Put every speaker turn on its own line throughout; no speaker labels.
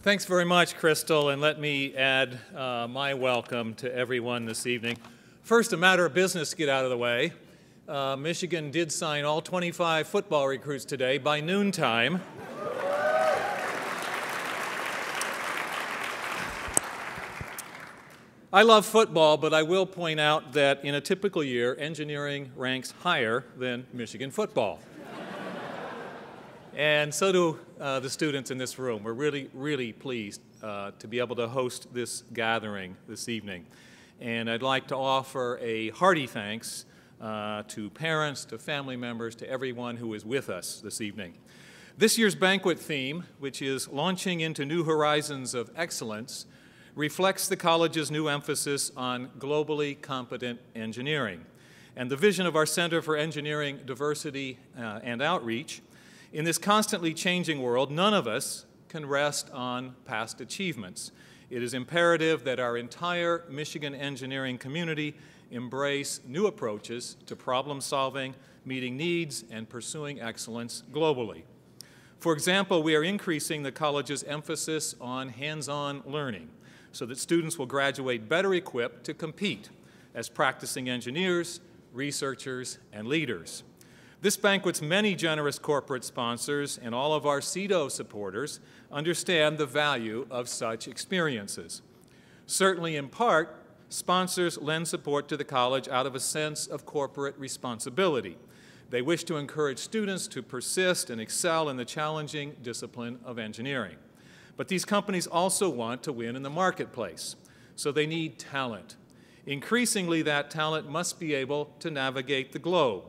Thanks very much, Crystal, and let me add my welcome to everyone this evening. First, a matter of business to get out of the way. Michigan did sign all 25 football recruits today by noontime. I love football, but I will point out that in a typical year, engineering ranks higher than Michigan football. And so do the students in this room. We're really pleased to be able to host this gathering this evening. And I'd like to offer a hearty thanks to parents, to family members, to everyone who is with us this evening. This year's banquet theme, which is Launching into New Horizons of Excellence, reflects the college's new emphasis on globally competent engineering and the vision of our Center for Engineering Diversity and Outreach. In this constantly changing world, none of us can rest on past achievements. It is imperative that our entire Michigan engineering community embrace new approaches to problem solving, meeting needs, and pursuing excellence globally. For example, we are increasing the college's emphasis on hands-on learning so that students will graduate better equipped to compete as practicing engineers, researchers, and leaders. This banquet's many generous corporate sponsors and all of our CEDO supporters understand the value of such experiences. Certainly, in part, sponsors lend support to the college out of a sense of corporate responsibility. They wish to encourage students to persist and excel in the challenging discipline of engineering. But these companies also want to win in the marketplace, so they need talent. Increasingly, that talent must be able to navigate the globe,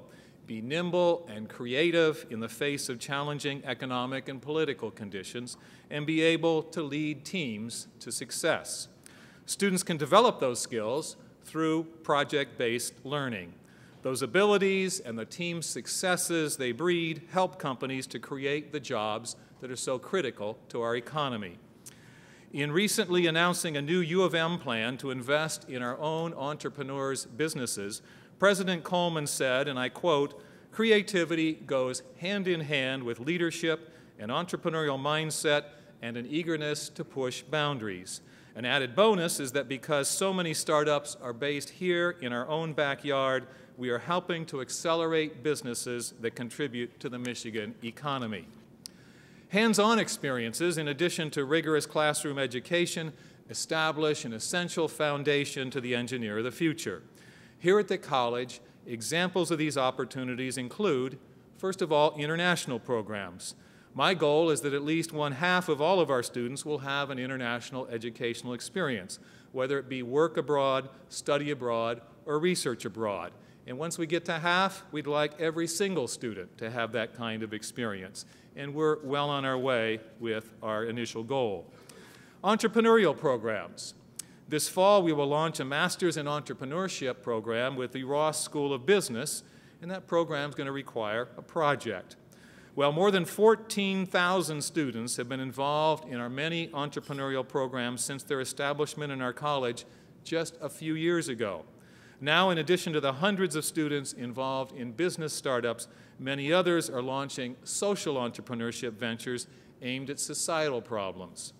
be nimble and creative in the face of challenging economic and political conditions, and be able to lead teams to success. Students can develop those skills through project-based learning. Those abilities and the team successes they breed help companies to create the jobs that are so critical to our economy. In recently announcing a new U of M plan to invest in our own entrepreneurs' businesses, President Coleman said, and I quote, "Creativity goes hand in hand with leadership, an entrepreneurial mindset, and an eagerness to push boundaries. An added bonus is that because so many startups are based here in our own backyard, we are helping to accelerate businesses that contribute to the Michigan economy." Hands-on experiences, in addition to rigorous classroom education, establish an essential foundation to the engineer of the future. Here at the college, examples of these opportunities include, first of all, international programs. My goal is that at least 1/2 of all of our students will have an international educational experience, whether it be work abroad, study abroad, or research abroad. And once we get to half, we'd like every single student to have that kind of experience. And we're well on our way with our initial goal. Entrepreneurial programs. This fall, we will launch a Master's in Entrepreneurship program with the Ross School of Business, and that program is going to require a project. Well, more than 14,000 students have been involved in our many entrepreneurial programs since their establishment in our college just a few years ago. Now, in addition to the hundreds of students involved in business startups, many others are launching social entrepreneurship ventures aimed at societal problems.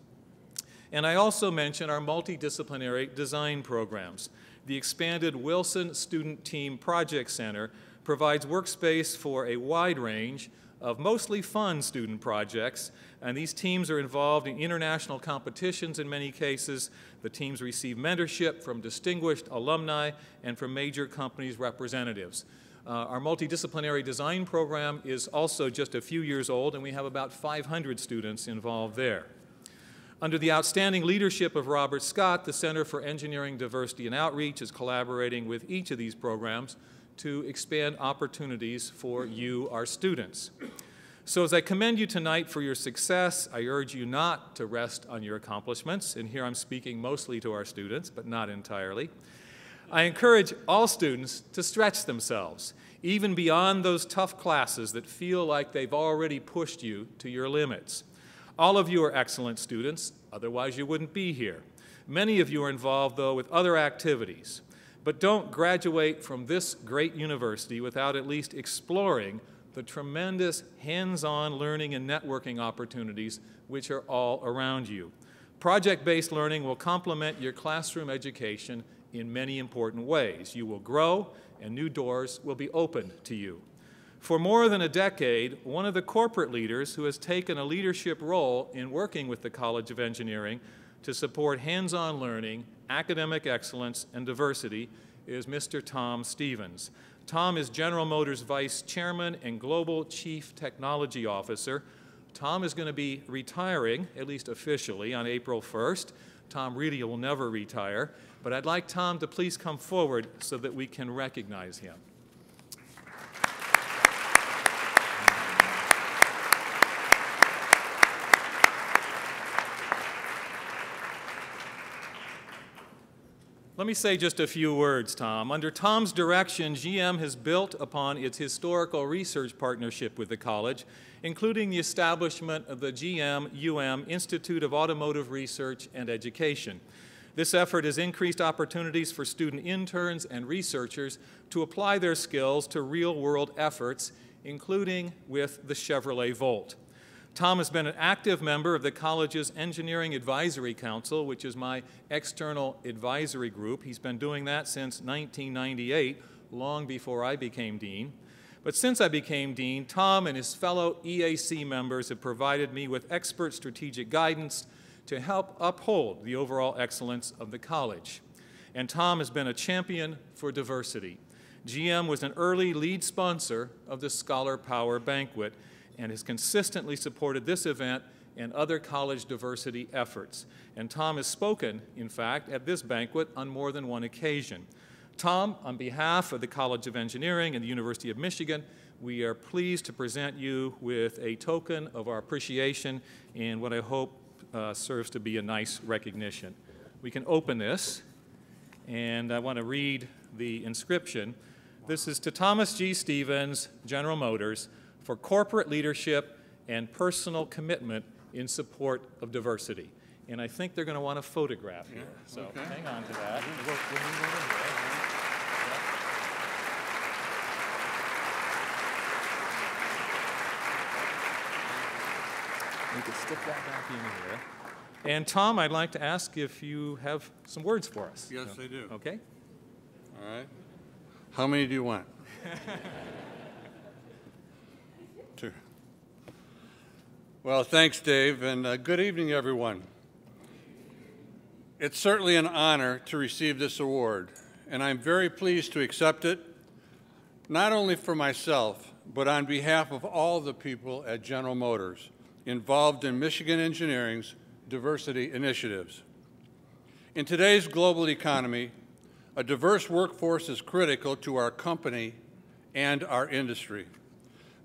And I also mention our multidisciplinary design programs. The expanded Wilson Student Team Project Center provides workspace for a wide range of mostly fun student projects, and these teams are involved in international competitions in many cases. The teams receive mentorship from distinguished alumni and from major companies' representatives. Our multidisciplinary design program is also just a few years old, and we have about 500 students involved there. Under the outstanding leadership of Robert Scott, the Center for Engineering Diversity and Outreach is collaborating with each of these programs to expand opportunities for you, our students. So as I commend you tonight for your success, I urge you not to rest on your accomplishments, and here I'm speaking mostly to our students, but not entirely. I encourage all students to stretch themselves, even beyond those tough classes that feel like they've already pushed you to your limits. All of you are excellent students, otherwise you wouldn't be here. Many of you are involved, though, with other activities. But don't graduate from this great university without at least exploring the tremendous hands-on learning and networking opportunities which are all around you. Project-based learning will complement your classroom education in many important ways. You will grow, and new doors will be opened to you. For more than a decade, one of the corporate leaders who has taken a leadership role in working with the College of Engineering to support hands-on learning, academic excellence, and diversity is Mr. Tom Stevens. Tom is General Motors Vice Chairman and Global Chief Technology Officer. Tom is going to be retiring, at least officially, on April 1st. Tom really will never retire, but I'd like Tom to please come forward so that we can recognize him. Let me say just a few words, Tom. Under Tom's direction, GM has built upon its historical research partnership with the college, including the establishment of the GM-UM Institute of Automotive Research and Education. This effort has increased opportunities for student interns and researchers to apply their skills to real-world efforts, including with the Chevrolet Volt. Tom has been an active member of the college's Engineering Advisory Council, which is my external advisory group. He's been doing that since 1998, long before I became dean. But since I became dean, Tom and his fellow EAC members have provided me with expert strategic guidance to help uphold the overall excellence of the college. And Tom has been a champion for diversity. GM was an early lead sponsor of the Scholar Power Banquet, and has consistently supported this event and other college diversity efforts. And Tom has spoken, in fact, at this banquet on more than one occasion. Tom, on behalf of the College of Engineering and the University of Michigan, we are pleased to present you with a token of our appreciation and what I hope serves to be a nice recognition. We can open this, and I want to read the inscription. This is to Thomas G. Stevens, General Motors, for corporate leadership and personal commitment in support of diversity. And I think they're going to want a photograph here. So okay. Hang on to that. We'll move over here. We can stick that back in here. And Tom, I'd like to ask if you have some words for us.
Yes, I do.
Okay.
All right. How many do you want? Two. Well, thanks, Dave, and good evening, everyone. It's certainly an honor to receive this award, and I'm very pleased to accept it, not only for myself, but on behalf of all the people at General Motors involved in Michigan Engineering's diversity initiatives. In today's global economy, a diverse workforce is critical to our company and our industry.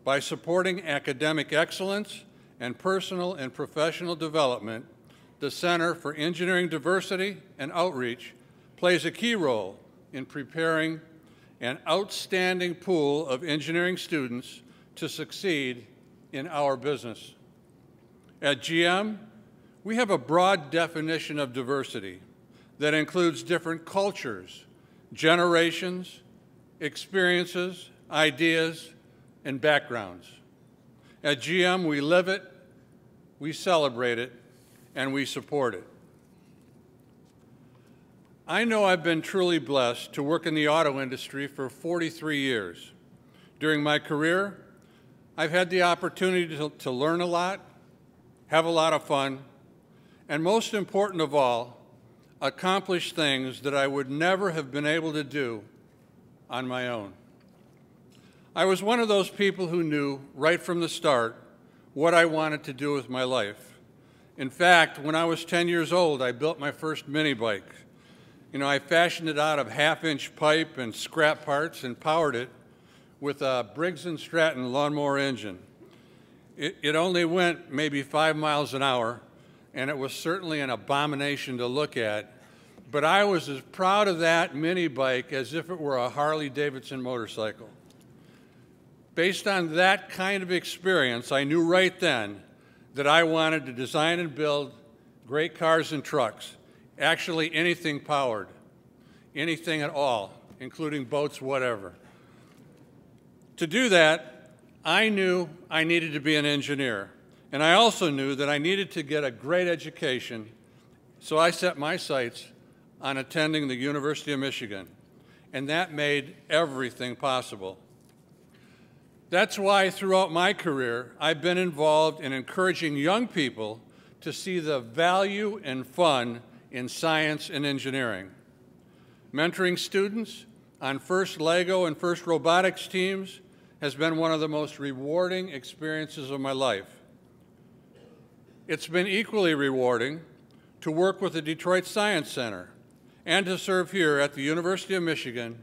By supporting academic excellence and personal and professional development, the Center for Engineering Diversity and Outreach plays a key role in preparing an outstanding pool of engineering students to succeed in our business. At GM, we have a broad definition of diversity that includes different cultures, generations, experiences, ideas, and backgrounds. At GM, we live it, we celebrate it, and we support it. I know I've been truly blessed to work in the auto industry for 43 years. During my career, I've had the opportunity to learn a lot, have a lot of fun, and most important of all, accomplish things that I would never have been able to do on my own. I was one of those people who knew right from the start what I wanted to do with my life. In fact, when I was 10 years old, I built my first mini bike. You know, I fashioned it out of half-inch pipe and scrap parts and powered it with a Briggs & Stratton lawnmower engine. It only went maybe 5 miles an hour, and it was certainly an abomination to look at, but I was as proud of that mini bike as if it were a Harley-Davidson motorcycle. Based on that kind of experience, I knew right then that I wanted to design and build great cars and trucks, actually anything powered, anything at all, including boats, whatever. To do that, I knew I needed to be an engineer, and I also knew that I needed to get a great education, so I set my sights on attending the University of Michigan, and that made everything possible. That's why throughout my career, I've been involved in encouraging young people to see the value and fun in science and engineering. Mentoring students on FIRST LEGO and FIRST Robotics teams has been one of the most rewarding experiences of my life. It's been equally rewarding to work with the Detroit Science Center and to serve here at the University of Michigan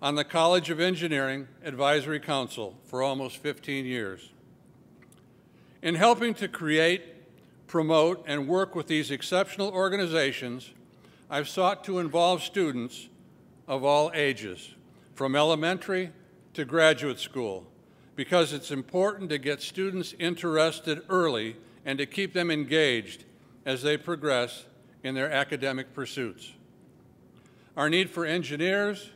on the College of Engineering Advisory Council for almost 15 years. In helping to create, promote, and work with these exceptional organizations, I've sought to involve students of all ages, from elementary to graduate school, because it's important to get students interested early and to keep them engaged as they progress in their academic pursuits. Our need for engineers,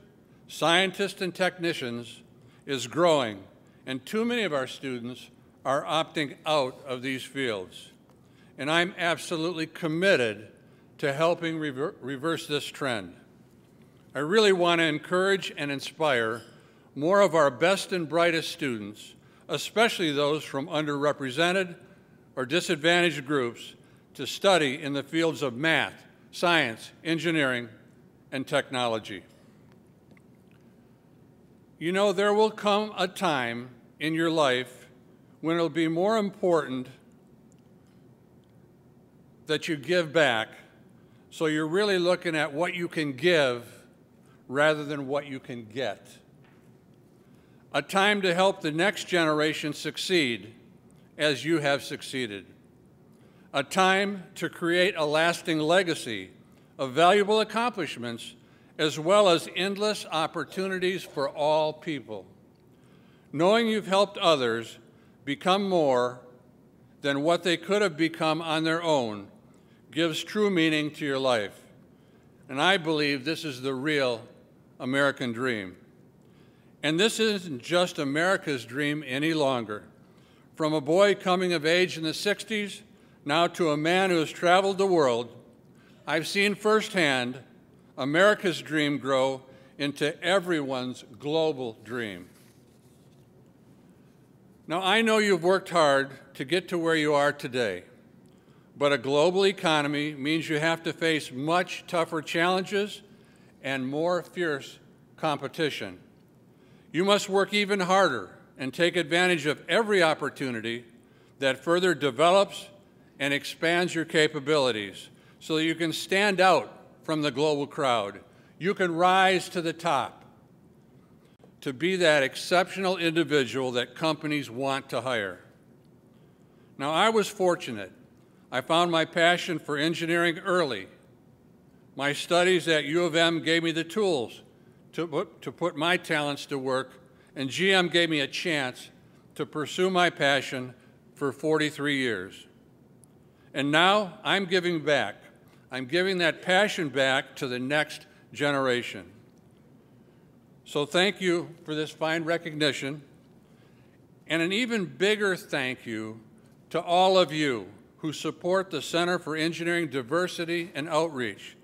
scientists, and technicians is growing, and too many of our students are opting out of these fields. And I'm absolutely committed to helping reverse this trend. I really want to encourage and inspire more of our best and brightest students, especially those from underrepresented or disadvantaged groups, to study in the fields of math, science, engineering, and technology. You know, there will come a time in your life when it'll be more important that you give back, so you're really looking at what you can give rather than what you can get. A time to help the next generation succeed as you have succeeded. A time to create a lasting legacy of valuable accomplishments as well as endless opportunities for all people. Knowing you've helped others become more than what they could have become on their own gives true meaning to your life. And I believe this is the real American dream. And this isn't just America's dream any longer. From a boy coming of age in the 60s, now to a man who has traveled the world, I've seen firsthand America's dream grow into everyone's global dream. Now, I know you've worked hard to get to where you are today, but a global economy means you have to face much tougher challenges and more fierce competition. You must work even harder and take advantage of every opportunity that further develops and expands your capabilities so that you can stand out from the global crowd. You can rise to the top to be that exceptional individual that companies want to hire. Now, I was fortunate. I found my passion for engineering early. My studies at U of M gave me the tools to put my talents to work, and GM gave me a chance to pursue my passion for 43 years. And now I'm giving back. I'm giving that passion back to the next generation. So thank you for this fine recognition, and an even bigger thank you to all of you who support the Center for Engineering Diversity and Outreach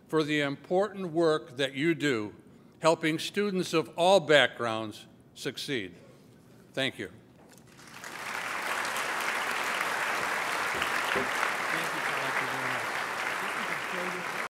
for the important work that you do, helping students of all backgrounds succeed. Thank you.